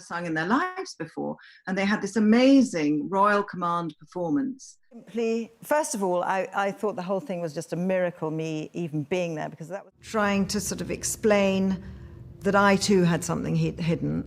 sung in their lives before, and they had this amazing Royal Command performance. First of all, I thought the whole thing was just a miracle, me even being there, because that was trying to sort of explain that I too had something hidden.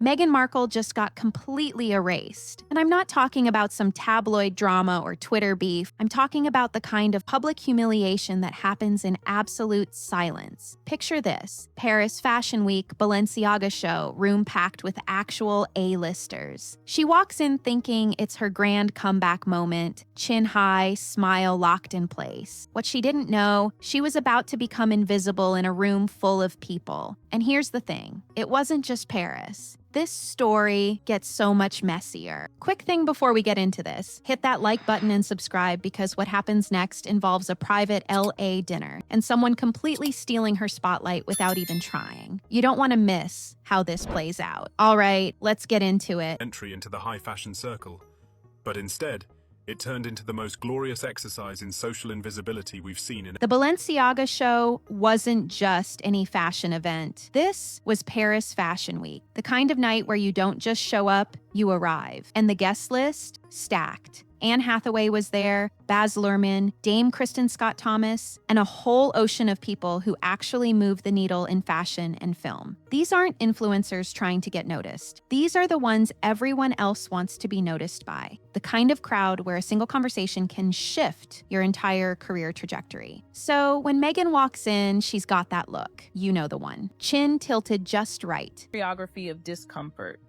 Meghan Markle just got completely erased. And I'm not talking about some tabloid drama or Twitter beef. I'm talking about the kind of public humiliation that happens in absolute silence. Picture this: Paris Fashion Week, Balenciaga show, room packed with actual A-listers. She walks in thinking it's her grand comeback moment, chin high, smile locked in place. What she didn't know, she was about to become invisible in a room full of people. And here's the thing, it wasn't just Paris. This story gets so much messier. Quick thing before we get into this, hit that like button and subscribe, because what happens next involves a private LA dinner and someone completely stealing her spotlight without even trying. You don't want to miss how this plays out. All right, let's get into it. Entry into the high fashion circle, but instead, it turned into the most glorious exercise in social invisibility we've seen in. The Balenciaga show wasn't just any fashion event. This was Paris Fashion Week, the kind of night where you don't just show up, you arrive. And the guest list? Stacked. Anne Hathaway was there, Baz Luhrmann, Dame Kristin Scott Thomas, and a whole ocean of people who actually move the needle in fashion and film. These aren't influencers trying to get noticed. These are the ones everyone else wants to be noticed by. The kind of crowd where a single conversation can shift your entire career trajectory. So when Meghan walks in, she's got that look. You know the one. Chin tilted just right. Choreography of discomfort.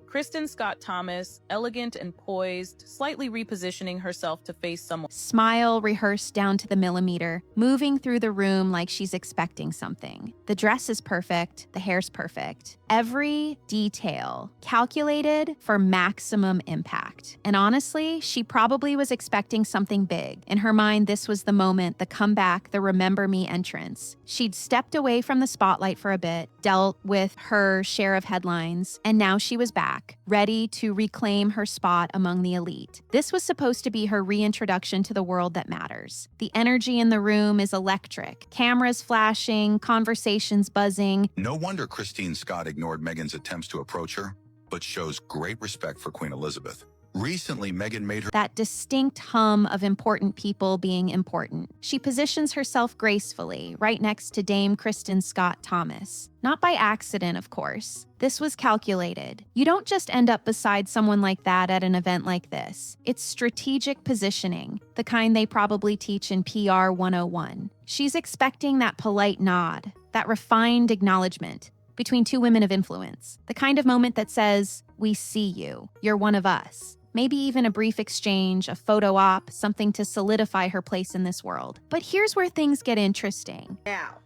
Kristin Scott Thomas, elegant and poised, slightly repositioning herself to face someone. Smile rehearsed down to the millimeter, moving through the room like she's expecting something. The dress is perfect, the hair's perfect. Every detail calculated for maximum impact. And honestly, she probably was expecting something big. In her mind, this was the moment, the comeback, the remember me entrance. She'd stepped away from the spotlight for a bit, dealt with her share of headlines, and now she was back, ready to reclaim her spot among the elite. This was supposed to be her reintroduction to the world that matters. The energy in the room is electric. Cameras flashing, conversations buzzing. No wonder Christine Scott ignored Meghan's attempts to approach her, but shows great respect for Queen Elizabeth. Recently, Meghan made her that distinct hum of important people being important. She positions herself gracefully, right next to Dame Kristin Scott Thomas. Not by accident, of course. This was calculated. You don't just end up beside someone like that at an event like this. It's strategic positioning, the kind they probably teach in PR 101. She's expecting that polite nod, that refined acknowledgement between two women of influence, the kind of moment that says, "We see you, you're one of us." Maybe even a brief exchange, a photo op, something to solidify her place in this world. But here's where things get interesting. Now,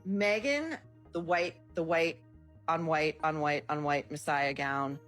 Meghan, the white on white Messiah gown,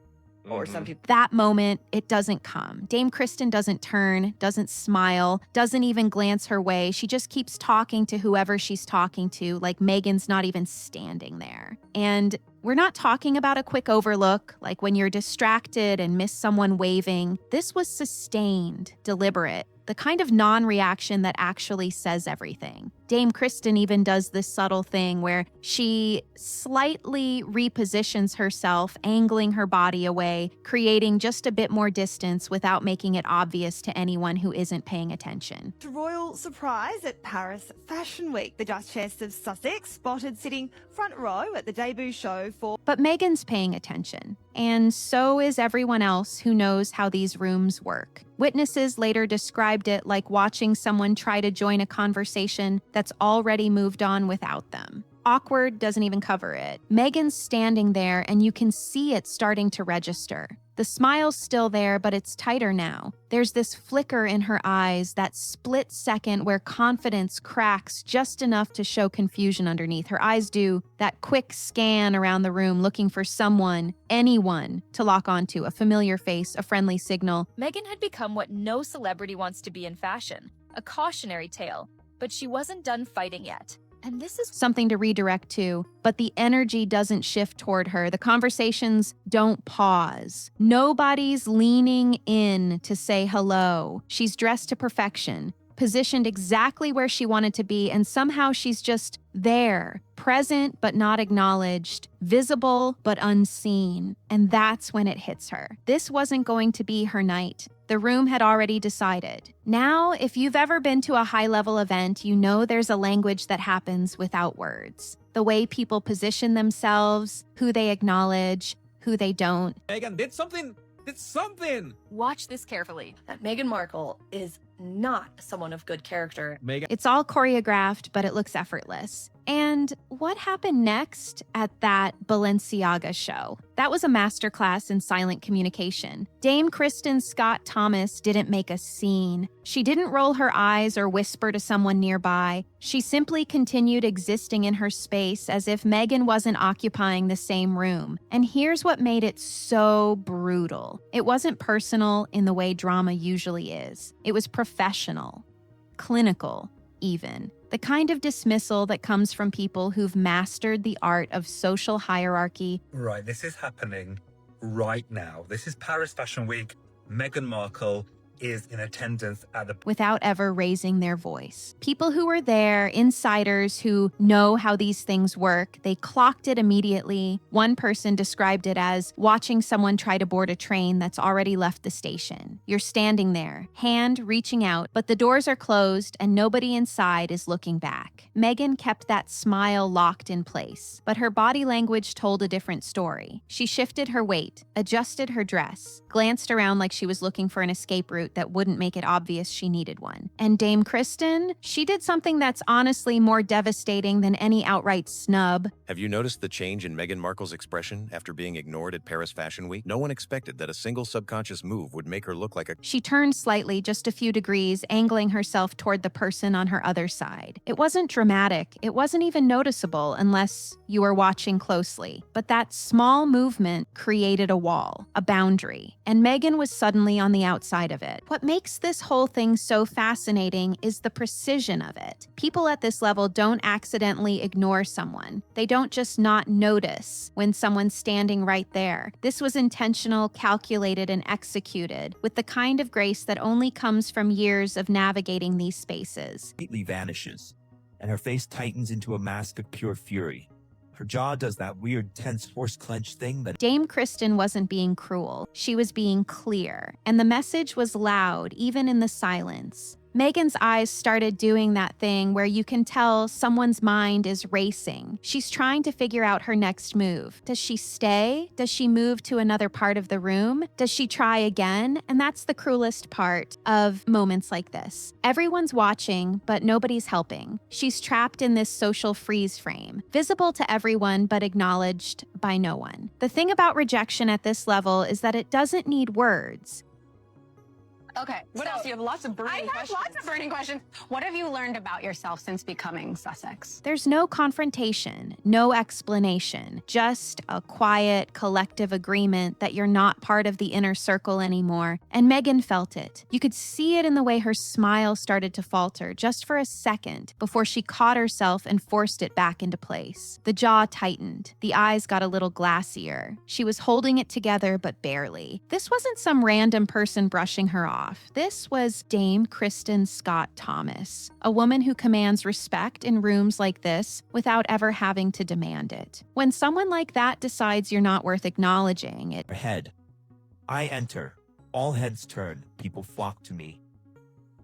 or some people. That moment, it doesn't come. Dame Kristin doesn't turn, doesn't smile, doesn't even glance her way. She just keeps talking to whoever she's talking to, like Meghan's not even standing there. And we're not talking about a quick overlook, like when you're distracted and miss someone waving. This was sustained, deliberate, the kind of non-reaction that actually says everything. Dame Kristin even does this subtle thing where she slightly repositions herself, angling her body away, creating just a bit more distance without making it obvious to anyone who isn't paying attention. Royal surprise at Paris Fashion Week. The Duchess of Sussex spotted sitting front row at the debut show for... But Meghan's paying attention. And so is everyone else who knows how these rooms work. Witnesses later described it like watching someone try to join a conversation that's already moved on without them. Awkward doesn't even cover it. Meghan's standing there and you can see it starting to register. The smile's still there, but it's tighter now. There's this flicker in her eyes, that split second where confidence cracks just enough to show confusion underneath. Her eyes do that quick scan around the room, looking for someone, anyone, to lock onto, a familiar face, a friendly signal. Meghan had become what no celebrity wants to be in fashion, a cautionary tale, but she wasn't done fighting yet. And this is something to redirect to, but the energy doesn't shift toward her. The conversations don't pause. Nobody's leaning in to say hello. She's dressed to perfection, positioned exactly where she wanted to be, and somehow she's just there, present but not acknowledged, visible but unseen. And that's when it hits her. This wasn't going to be her night. The room had already decided. Now, if you've ever been to a high-level event, you know there's a language that happens without words. The way people position themselves, who they acknowledge, who they don't. Meghan did something. Watch this carefully. That Meghan Markle is not someone of good character. Meghan. It's all choreographed, but it looks effortless. And what happened next at that Balenciaga show? That was a masterclass in silent communication. Dame Kristin Scott Thomas didn't make a scene. She didn't roll her eyes or whisper to someone nearby. She simply continued existing in her space as if Meghan wasn't occupying the same room. And here's what made it so brutal. It wasn't personal in the way drama usually is. It was professional, clinical, even. The kind of dismissal that comes from people who've mastered the art of social hierarchy. Right, this is happening right now. This is Paris Fashion Week. Meghan Markle is in attendance at the... without ever raising their voice. People who were there, insiders who know how these things work, they clocked it immediately. One person described it as watching someone try to board a train that's already left the station. You're standing there, hand reaching out, but the doors are closed and nobody inside is looking back. Meghan kept that smile locked in place, but her body language told a different story. She shifted her weight, adjusted her dress, glanced around like she was looking for an escape route that wouldn't make it obvious she needed one. And Dame Kristin, she did something that's honestly more devastating than any outright snub. Have you noticed the change in Meghan Markle's expression after being ignored at Paris Fashion Week? No one expected that a single subconscious move would make her look like a... She turned slightly, just a few degrees, angling herself toward the person on her other side. It wasn't dramatic. It wasn't even noticeable unless you were watching closely. But that small movement created a wall, a boundary, and Meghan was suddenly on the outside of it. What makes this whole thing so fascinating is the precision of it. People at this level don't accidentally ignore someone. They don't just not notice when someone's standing right there. This was intentional, calculated, and executed with the kind of grace that only comes from years of navigating these spaces. Completely vanishes, and her face tightens into a mask of pure fury. Her jaw does that weird, tense, horse-clenched thing that... Dame Kristin wasn't being cruel. She was being clear. And the message was loud, even in the silence. Meghan's eyes started doing that thing where you can tell someone's mind is racing. She's trying to figure out her next move. Does she stay? Does she move to another part of the room? Does she try again? And that's the cruelest part of moments like this. Everyone's watching, but nobody's helping. She's trapped in this social freeze frame, visible to everyone, but acknowledged by no one. The thing about rejection at this level is that it doesn't need words. Okay. What else? You have lots of burning questions. I have lots of burning questions. What have you learned about yourself since becoming Sussex? There's no confrontation, no explanation, just a quiet, collective agreement that you're not part of the inner circle anymore. And Meghan felt it. You could see it in the way her smile started to falter just for a second before she caught herself and forced it back into place. The jaw tightened. The eyes got a little glassier. She was holding it together, but barely. This wasn't some random person brushing her off. This was Dame Kristin Scott Thomas, a woman who commands respect in rooms like this without ever having to demand it. When someone like that decides you're not worth acknowledging it... Head. I enter. All heads turn. People flock to me.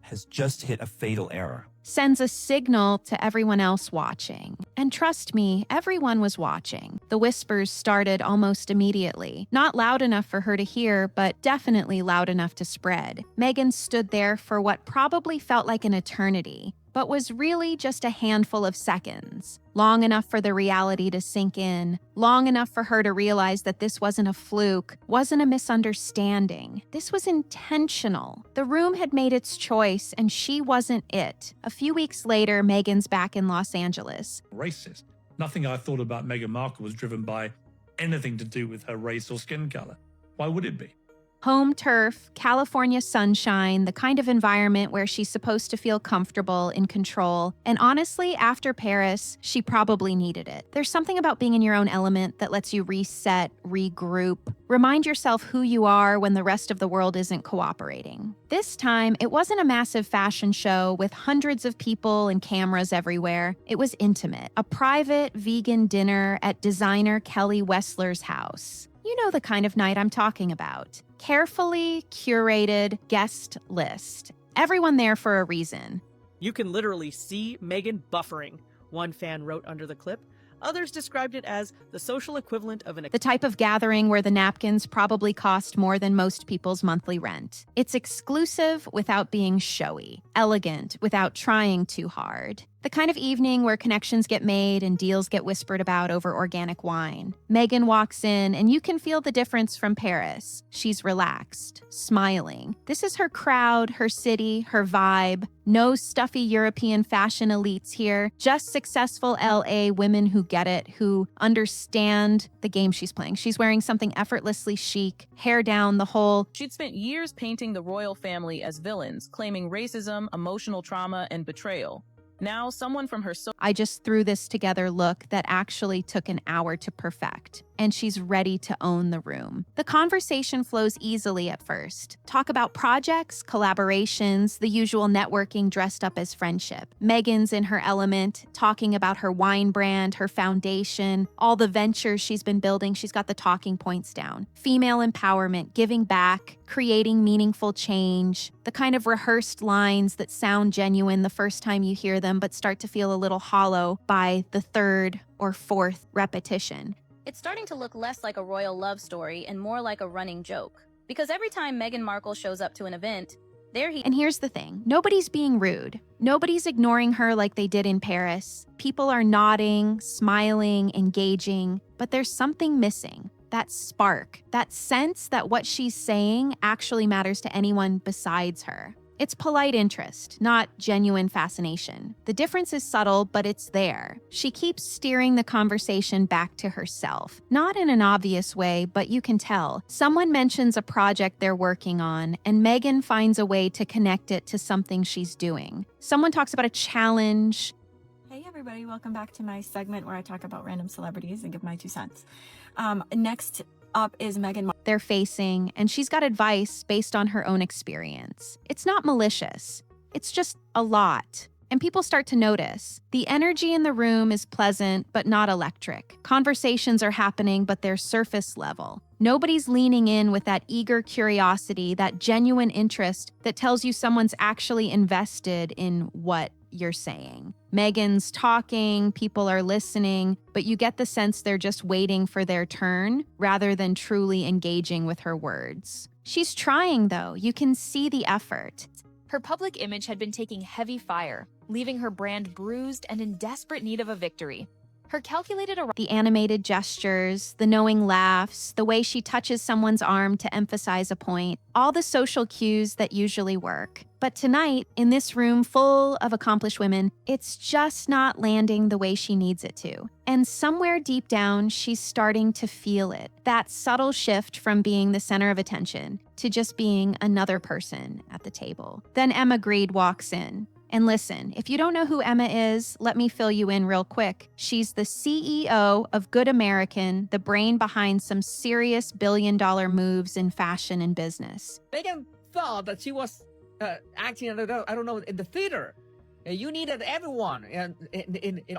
Has just hit a fatal error. Sends a signal to everyone else watching. And trust me, everyone was watching. The whispers started almost immediately. Not loud enough for her to hear, but definitely loud enough to spread. Meghan stood there for what probably felt like an eternity, but was really just a handful of seconds. Long enough for the reality to sink in. Long enough for her to realize that this wasn't a fluke, wasn't a misunderstanding. This was intentional. The room had made its choice, and she wasn't it. A few weeks later, Meghan's back in Los Angeles. Racist. Nothing I thought about Meghan Markle was driven by anything to do with her race or skin color. Why would it be? Home turf, California sunshine, the kind of environment where she's supposed to feel comfortable, in control. And honestly, after Paris, she probably needed it. There's something about being in your own element that lets you reset, regroup, remind yourself who you are when the rest of the world isn't cooperating. This time, it wasn't a massive fashion show with hundreds of people and cameras everywhere. It was intimate, a private vegan dinner at designer Kelly Wessler's house. You know the kind of night I'm talking about. Carefully curated guest list. Everyone there for a reason. You can literally see Meghan buffering, one fan wrote under the clip. Others described it as the social equivalent of The type of gathering where the napkins probably cost more than most people's monthly rent. It's exclusive without being showy, elegant without trying too hard. The kind of evening where connections get made and deals get whispered about over organic wine. Meghan walks in and you can feel the difference from Paris. She's relaxed, smiling. This is her crowd, her city, her vibe. No stuffy European fashion elites here, just successful LA women who get it, who understand the game she's playing. She's wearing something effortlessly chic, hair down, the whole. She'd spent years painting the royal family as villains, claiming racism, emotional trauma, and betrayal. Now, someone from her I just threw this together look that actually took an hour to perfect, and she's ready to own the room. The conversation flows easily at first. Talk about projects, collaborations, the usual networking dressed up as friendship. Meghan's in her element, talking about her wine brand, her foundation, all the ventures she's been building. She's got the talking points down. Female empowerment, giving back, creating meaningful change, the kind of rehearsed lines that sound genuine the first time you hear them, but start to feel a little hollow by the third or fourth repetition. It's starting to look less like a royal love story and more like a running joke. Because every time Meghan Markle shows up to an event, And here's the thing, nobody's being rude. Nobody's ignoring her like they did in Paris. People are nodding, smiling, engaging, but there's something missing. That spark, that sense that what she's saying actually matters to anyone besides her. It's polite interest, not genuine fascination. The difference is subtle, but it's there. She keeps steering the conversation back to herself. Not in an obvious way, but you can tell. Someone mentions a project they're working on, and Meghan finds a way to connect it to something she's doing. Someone talks about a challenge. Hey everybody, welcome back to my segment where I talk about random celebrities and give my 2 cents. Next up is Meghan Markle. They're facing, and she's got advice based on her own experience. It's not malicious. It's just a lot. And people start to notice. The energy in the room is pleasant, but not electric. Conversations are happening, but they're surface level. Nobody's leaning in with that eager curiosity, that genuine interest that tells you someone's actually invested in what you're saying. Meghan's talking, people are listening, but you get the sense they're just waiting for their turn rather than truly engaging with her words. She's trying, though. You can see the effort. Her public image had been taking heavy fire, leaving her brand bruised and in desperate need of a victory. Her calculated the animated gestures, the knowing laughs, the way she touches someone's arm to emphasize a point, all the social cues that usually work. But tonight, in this room full of accomplished women, it's just not landing the way she needs it to. And somewhere deep down, she's starting to feel it. That subtle shift from being the center of attention to just being another person at the table. Then Emma Grede walks in. And listen, if you don't know who Emma is, let me fill you in real quick. She's the CEO of Good American, the brain behind some serious billion-dollar moves in fashion and business. Meghan thought that she was acting, I don't know, in the theater. You needed everyone.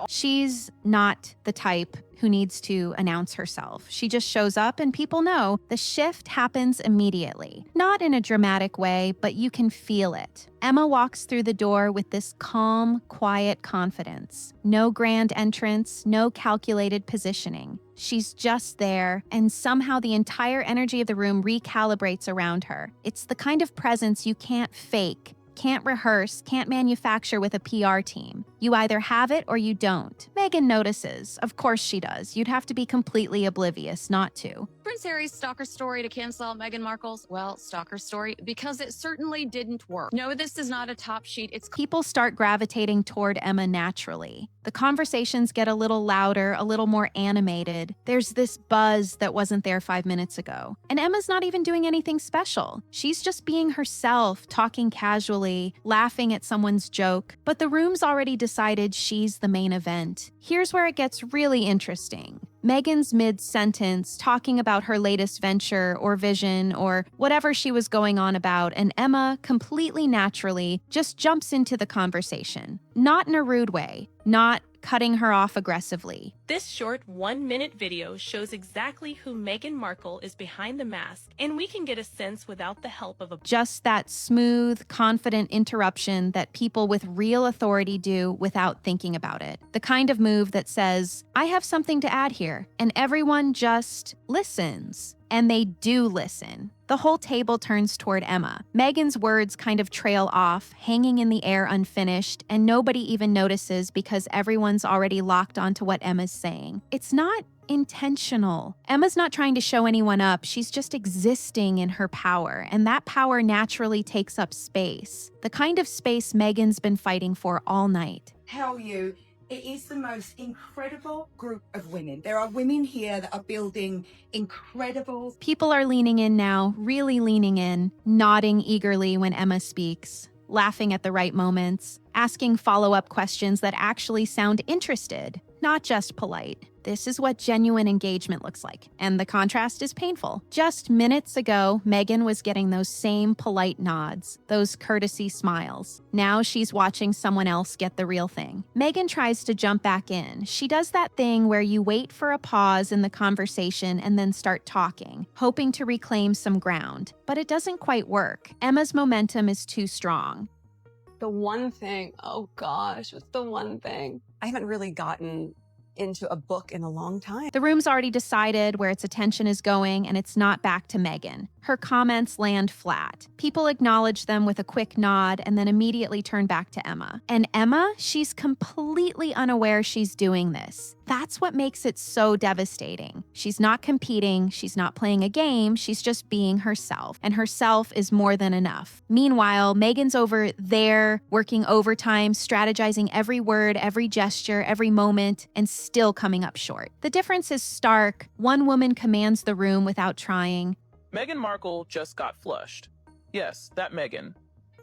She's not the type who needs to announce herself. She just shows up and people know the shift happens immediately. Not in a dramatic way, but you can feel it. Emma walks through the door with this calm, quiet confidence. No grand entrance, no calculated positioning. She's just there, and somehow the entire energy of the room recalibrates around her. It's the kind of presence you can't fake, can't rehearse, can't manufacture with a PR team. You either have it or you don't. Meghan notices. Of course she does. You'd have to be completely oblivious not to. For Prince Harry's stalker story to cancel out Meghan Markle's, well, stalker story, because it certainly didn't work. No, this is not a top sheet. It's People start gravitating toward Emma naturally. The conversations get a little louder, a little more animated. There's this buzz that wasn't there 5 minutes ago. And Emma's not even doing anything special. She's just being herself, talking casually, laughing at someone's joke. But the room's already decided she's the main event. Here's where it gets really interesting. Meghan's mid-sentence talking about her latest venture or vision or whatever she was going on about, and Emma, completely naturally, just jumps into the conversation. Not in a rude way, not cutting her off aggressively. This short 1-minute video shows exactly who Meghan Markle is behind the mask, and we can get a sense without the help of a Just that smooth, confident interruption that people with real authority do without thinking about it. The kind of move that says, I have something to add here, and everyone just listens. And they do listen. The whole table turns toward Emma. Meghan's words kind of trail off, hanging in the air unfinished, and nobody even notices because everyone's already locked onto what Emma's saying. It's not intentional. Emma's not trying to show anyone up. She's just existing in her power, and that power naturally takes up space. The kind of space Meghan's been fighting for all night. Tell you, it is the most incredible group of women. There are women here that are building incredible... People are leaning in now, really leaning in, nodding eagerly when Emma speaks, laughing at the right moments, asking follow-up questions that actually sound interested, not just polite. This is what genuine engagement looks like, and the contrast is painful. Just minutes ago, Meghan was getting those same polite nods, those courtesy smiles. Now she's watching someone else get the real thing. Meghan tries to jump back in. She does that thing where you wait for a pause in the conversation and then start talking, hoping to reclaim some ground. But it doesn't quite work. Emma's momentum is too strong. The one thing, oh gosh, what's the one thing? I haven't really gotten into a book in a long time. The room's already decided where its attention is going, and it's not back to Meghan. Her comments land flat. People acknowledge them with a quick nod and then immediately turn back to Emma. And Emma, she's completely unaware she's doing this. That's what makes it so devastating. She's not competing, she's not playing a game, she's just being herself. And herself is more than enough. Meanwhile, Meghan's over there, working overtime, strategizing every word, every gesture, every moment, and still coming up short. The difference is stark. One woman commands the room without trying. Meghan Markle just got flushed. Yes, that Meghan.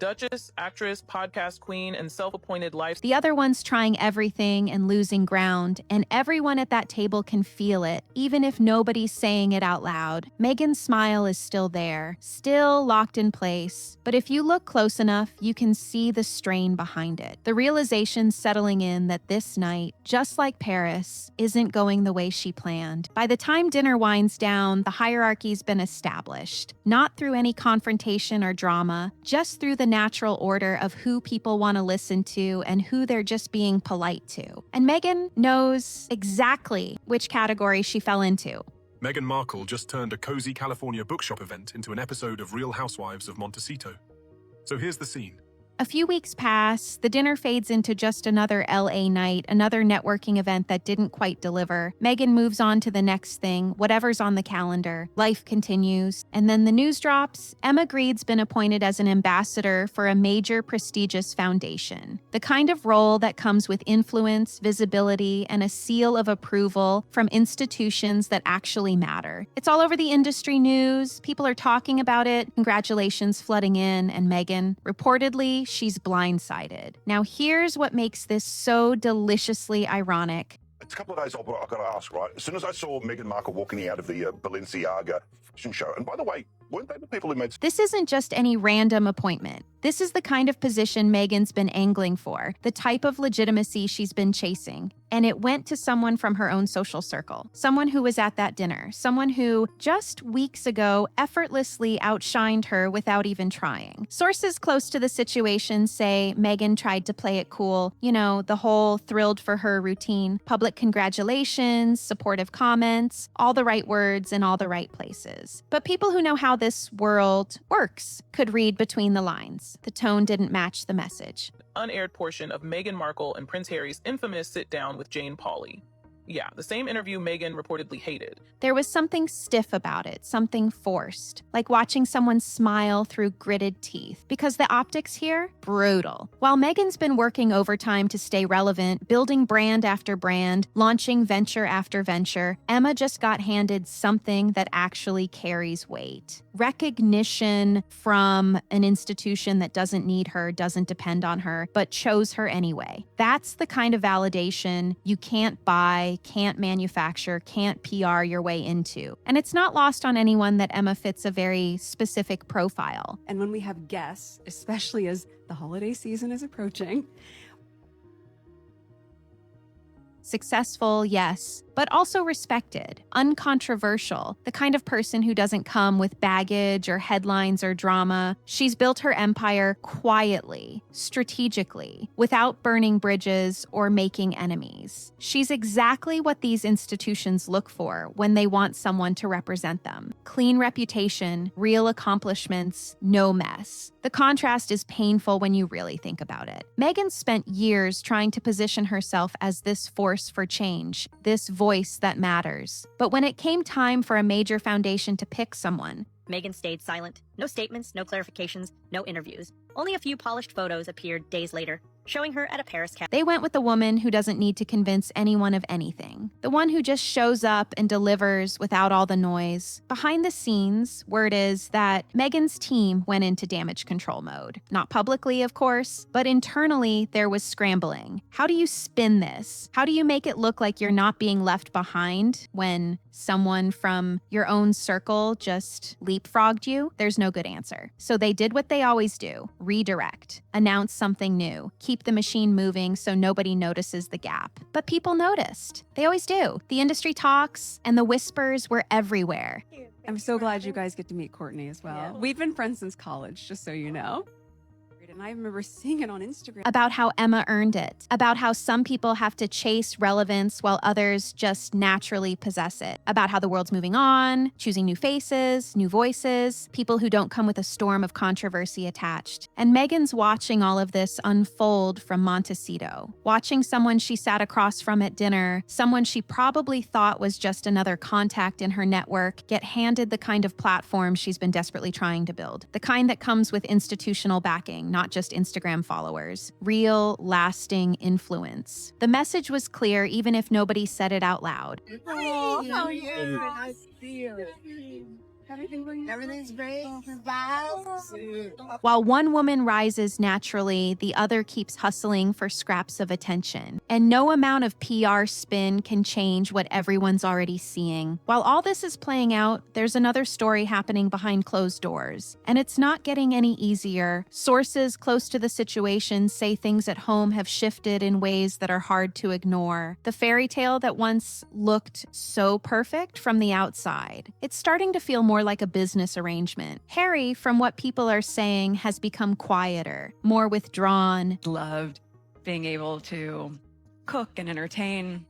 Duchess, actress, podcast queen, and self-appointed life. The other one's trying everything and losing ground, and everyone at that table can feel it, even if nobody's saying it out loud. Meghan's smile is still there, still locked in place, but if you look close enough, you can see the strain behind it. The realization settling in that this night, just like Paris, isn't going the way she planned. By the time dinner winds down, the hierarchy's been established, not through any confrontation or drama, just through the natural order of who people want to listen to and who they're just being polite to. And Meghan knows exactly which category she fell into. Meghan Markle just turned a cozy California bookshop event into an episode of Real Housewives of Montecito. So here's the scene. A few weeks pass, the dinner fades into just another LA night, another networking event that didn't quite deliver. Meghan moves on to the next thing, whatever's on the calendar. Life continues. And then the news drops. Emma Grede's been appointed as an ambassador for a major prestigious foundation. The kind of role that comes with influence, visibility, and a seal of approval from institutions that actually matter. It's all over the industry news. People are talking about it. Congratulations flooding in, and Meghan, reportedly, she's blindsided. Now, here's what makes this so deliciously ironic. It's a couple of days old, but I've got to ask, right? As soon as I saw Meghan Markle walking out of the Balenciaga fashion show, and by the way, weren't they the people who made... This isn't just any random appointment. This is the kind of position Meghan's been angling for, the type of legitimacy she's been chasing. And it went to someone from her own social circle, someone who was at that dinner, someone who just weeks ago effortlessly outshined her without even trying. Sources close to the situation say Meghan tried to play it cool, you know, the whole thrilled for her routine, public congratulations, supportive comments, all the right words in all the right places. But people who know how this world works could read between the lines. The tone didn't match the message. Unaired portion of Meghan Markle and Prince Harry's infamous sit-down with Jane Pauley. Yeah, the same interview Meghan reportedly hated. There was something stiff about it, something forced, like watching someone smile through gritted teeth. Because the optics here, brutal. While Meghan's been working overtime to stay relevant, building brand after brand, launching venture after venture, Emma just got handed something that actually carries weight. Recognition from an institution that doesn't need her, doesn't depend on her, but chose her anyway. That's the kind of validation you can't buy, can't manufacture, can't PR your way into. And it's not lost on anyone that Emma fits a very specific profile. And when we have guests, especially as the holiday season is approaching, successful, yes, but also respected, uncontroversial, the kind of person who doesn't come with baggage or headlines or drama. She's built her empire quietly, strategically, without burning bridges or making enemies. She's exactly what these institutions look for when they want someone to represent them. Clean reputation, real accomplishments, no mess. The contrast is painful when you really think about it. Meghan spent years trying to position herself as this force for change, this voice that matters. But when it came time for a major foundation to pick someone, Meghan stayed silent. No statements, no clarifications, no interviews. Only a few polished photos appeared days later, showing her at a Paris cafe. They went with the woman who doesn't need to convince anyone of anything. The one who just shows up and delivers without all the noise. Behind the scenes, word is that Meghan's team went into damage control mode. Not publicly, of course, but internally there was scrambling. How do you spin this? How do you make it look like you're not being left behind when someone from your own circle just leapfrogged you? There's no good answer. So they did what they always do. Redirect. Announce something new. Keep the machine moving so nobody notices the gap. But people noticed. They always do. The industry talks, and the whispers were everywhere. I'm so glad you guys get to meet Courtney as well. Yeah. We've been friends since college, just so you know. And I remember seeing it on Instagram. About how Emma earned it. About how some people have to chase relevance while others just naturally possess it. About how the world's moving on, choosing new faces, new voices, people who don't come with a storm of controversy attached. And Meghan's watching all of this unfold from Montecito. Watching someone she sat across from at dinner, someone she probably thought was just another contact in her network, get handed the kind of platform she's been desperately trying to build. The kind that comes with institutional backing, not just Instagram followers. Real, lasting influence. The message was clear even if nobody said it out loud. Oh, how are you? Nice to see you. Everything's great. While one woman rises naturally, the other keeps hustling for scraps of attention. And no amount of PR spin can change what everyone's already seeing. While all this is playing out, there's another story happening behind closed doors. And it's not getting any easier. Sources close to the situation say things at home have shifted in ways that are hard to ignore. The fairy tale that once looked so perfect from the outside, it's starting to feel more like a business arrangement. Harry, from what people are saying, has become quieter, more withdrawn. Loved being able to cook and entertain.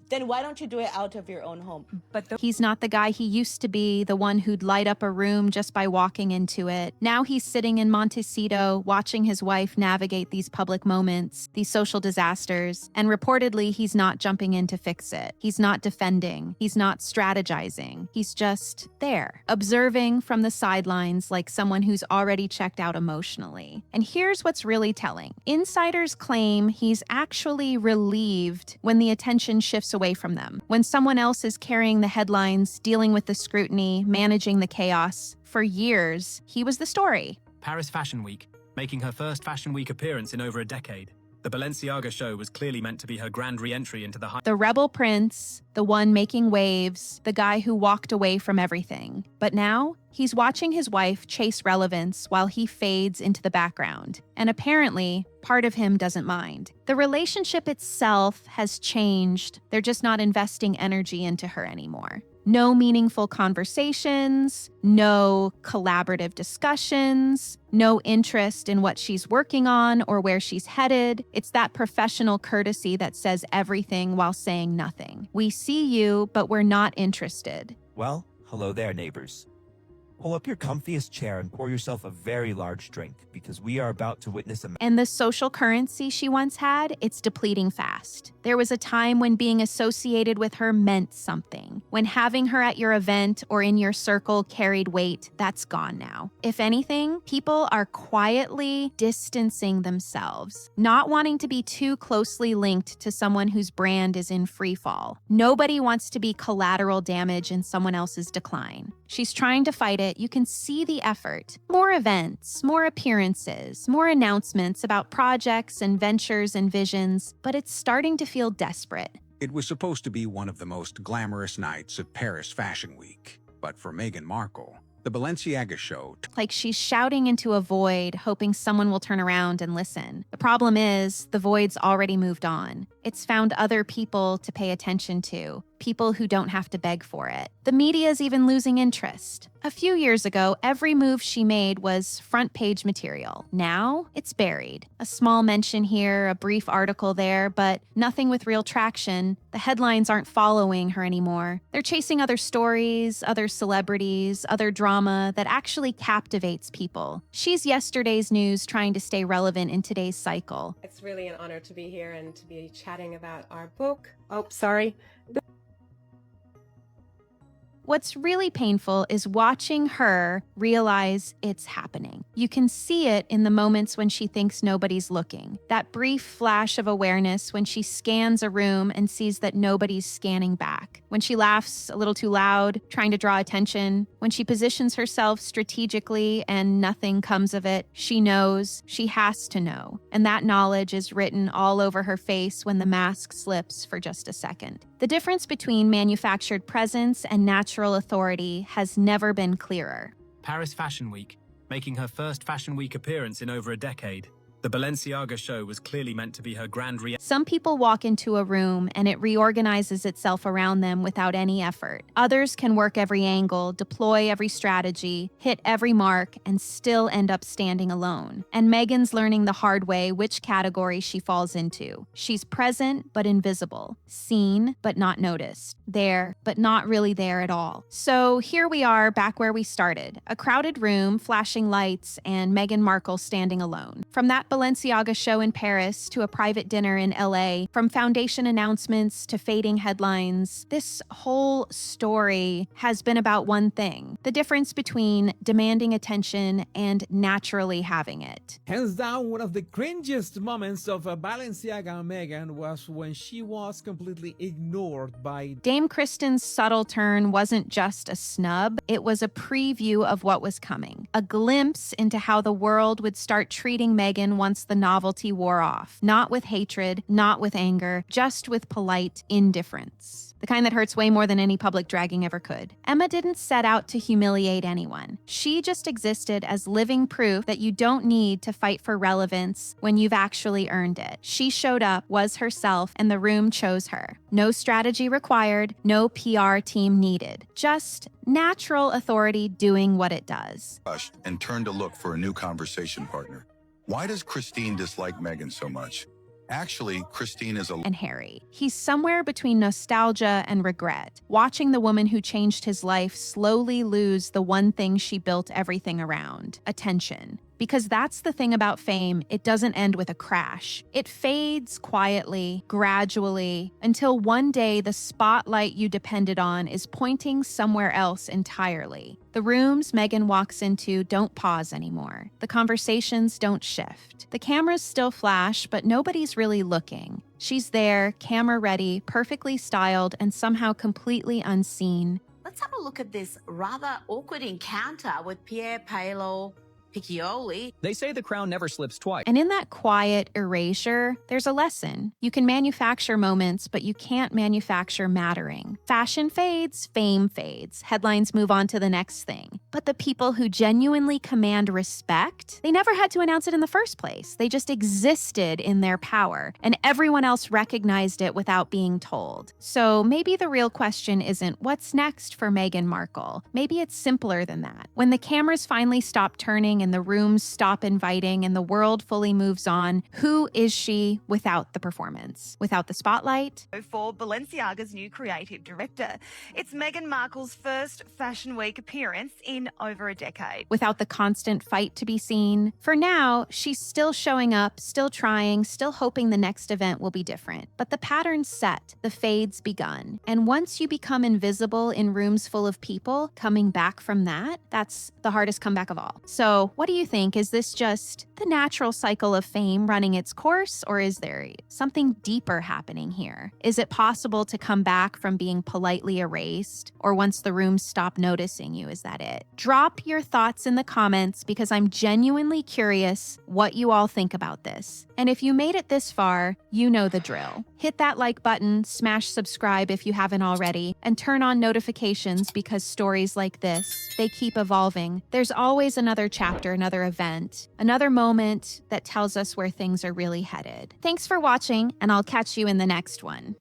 Then why don't you do it out of your own home? But he's not the guy he used to be, the one who'd light up a room just by walking into it. Now he's sitting in Montecito, watching his wife navigate these public moments, these social disasters, and reportedly he's not jumping in to fix it. He's not defending. He's not strategizing. He's just there, observing from the sidelines like someone who's already checked out emotionally. And here's what's really telling. Insiders claim he's actually relieved when the attention shifts away from them. When someone else is carrying the headlines, dealing with the scrutiny, managing the chaos. For years, he was the story. Paris Fashion Week, making her first Fashion Week appearance in over a decade. The Balenciaga show was clearly meant to be her grand re-entry into the high... The rebel prince, the one making waves, the guy who walked away from everything. But now, he's watching his wife chase relevance while he fades into the background. And apparently, part of him doesn't mind. The relationship itself has changed. They're just not investing energy into her anymore. No meaningful conversations, no collaborative discussions, no interest in what she's working on or where she's headed. It's that professional courtesy that says everything while saying nothing. We see you, but we're not interested. Well, hello there, neighbors. Pull up your comfiest chair and pour yourself a very large drink because we are about to witness a And the social currency she once had, it's depleting fast. There was a time when being associated with her meant something. When having her at your event or in your circle carried weight, that's gone now. If anything, people are quietly distancing themselves, not wanting to be too closely linked to someone whose brand is in free fall. Nobody wants to be collateral damage in someone else's decline. She's trying to fight it. You can see the effort. More events, more appearances, more announcements about projects and ventures and visions, but it's starting to feel desperate. It was supposed to be one of the most glamorous nights of Paris Fashion Week, but for Meghan Markle, the Balenciaga show. Like she's shouting into a void, hoping someone will turn around and listen. The problem is, the void's already moved on. It's found other people to pay attention to, people who don't have to beg for it. The media's even losing interest. A few years ago, every move she made was front page material. Now, it's buried. A small mention here, a brief article there, but nothing with real traction. The headlines aren't following her anymore. They're chasing other stories, other celebrities, other drama that actually captivates people. She's yesterday's news trying to stay relevant in today's cycle. It's really an honor to be here and to be chatting about our book. Oh, sorry. What's really painful is watching her realize it's happening. You can see it in the moments when she thinks nobody's looking. That brief flash of awareness when she scans a room and sees that nobody's scanning back. When she laughs a little too loud, trying to draw attention. When she positions herself strategically and nothing comes of it. She knows, she has to know. And that knowledge is written all over her face when the mask slips for just a second. The difference between manufactured presence and natural authority has never been clearer. Paris Fashion Week, making her first Fashion Week appearance in over a decade. The Balenciaga show was clearly meant to be her grand Some people walk into a room and it reorganizes itself around them without any effort. Others can work every angle, deploy every strategy, hit every mark, and still end up standing alone. And Meghan's learning the hard way which category she falls into. She's present but invisible, seen but not noticed, there but not really there at all. So here we are back where we started, a crowded room, flashing lights, and Meghan Markle standing alone. From that Balenciaga show in Paris to a private dinner in LA, from foundation announcements to fading headlines, this whole story has been about one thing: the difference between demanding attention and naturally having it. Hands down, one of the cringiest moments of Balenciaga and Meghan was when she was completely ignored by Dame Kristin's subtle turn wasn't just a snub, it was a preview of what was coming. A glimpse into how the world would start treating Meghan once the novelty wore off. Not with hatred, not with anger, just with polite indifference. The kind that hurts way more than any public dragging ever could. Emma didn't set out to humiliate anyone. She just existed as living proof that you don't need to fight for relevance when you've actually earned it. She showed up, was herself, and the room chose her. No strategy required, no PR team needed. Just natural authority doing what it does. Hushed and turned to look for a new conversation partner. Why does Kristin dislike Meghan so much? Actually, Kristin is and Harry. He's somewhere between nostalgia and regret, watching the woman who changed his life slowly lose the one thing she built everything around: attention. Because that's the thing about fame, it doesn't end with a crash. It fades quietly, gradually, until one day the spotlight you depended on is pointing somewhere else entirely. The rooms Meghan walks into don't pause anymore. The conversations don't shift. The cameras still flash, but nobody's really looking. She's there, camera ready, perfectly styled, and somehow completely unseen. Let's have a look at this rather awkward encounter with Pier Paolo Piccioli. They say the crown never slips twice. And in that quiet erasure, there's a lesson. You can manufacture moments, but you can't manufacture mattering. Fashion fades, fame fades. Headlines move on to the next thing. But the people who genuinely command respect, they never had to announce it in the first place. They just existed in their power, and everyone else recognized it without being told. So maybe the real question isn't what's next for Meghan Markle. Maybe it's simpler than that. When the cameras finally stop turning noticing and the rooms stop inviting and the world fully moves on, who is she without the performance? Without the spotlight? For Balenciaga's new creative director, it's Meghan Markle's first Fashion Week appearance in over a decade. Without the constant fight to be seen? For now, she's still showing up, still trying, still hoping the next event will be different. But the pattern's set, the fade's begun. And once you become invisible in rooms full of people, coming back from that, that's the hardest comeback of all. So what do you think? Is this just the natural cycle of fame running its course, or is there something deeper happening here? Is it possible to come back from being politely erased, or once the rooms stop noticing you, is that it? Drop your thoughts in the comments because I'm genuinely curious what you all think about this. And if you made it this far, you know the drill. Hit that like button, smash subscribe if you haven't already, and turn on notifications because stories like this, they keep evolving. There's always another chapter, another event, another moment that tells us where things are really headed. Thanks for watching, and I'll catch you in the next one.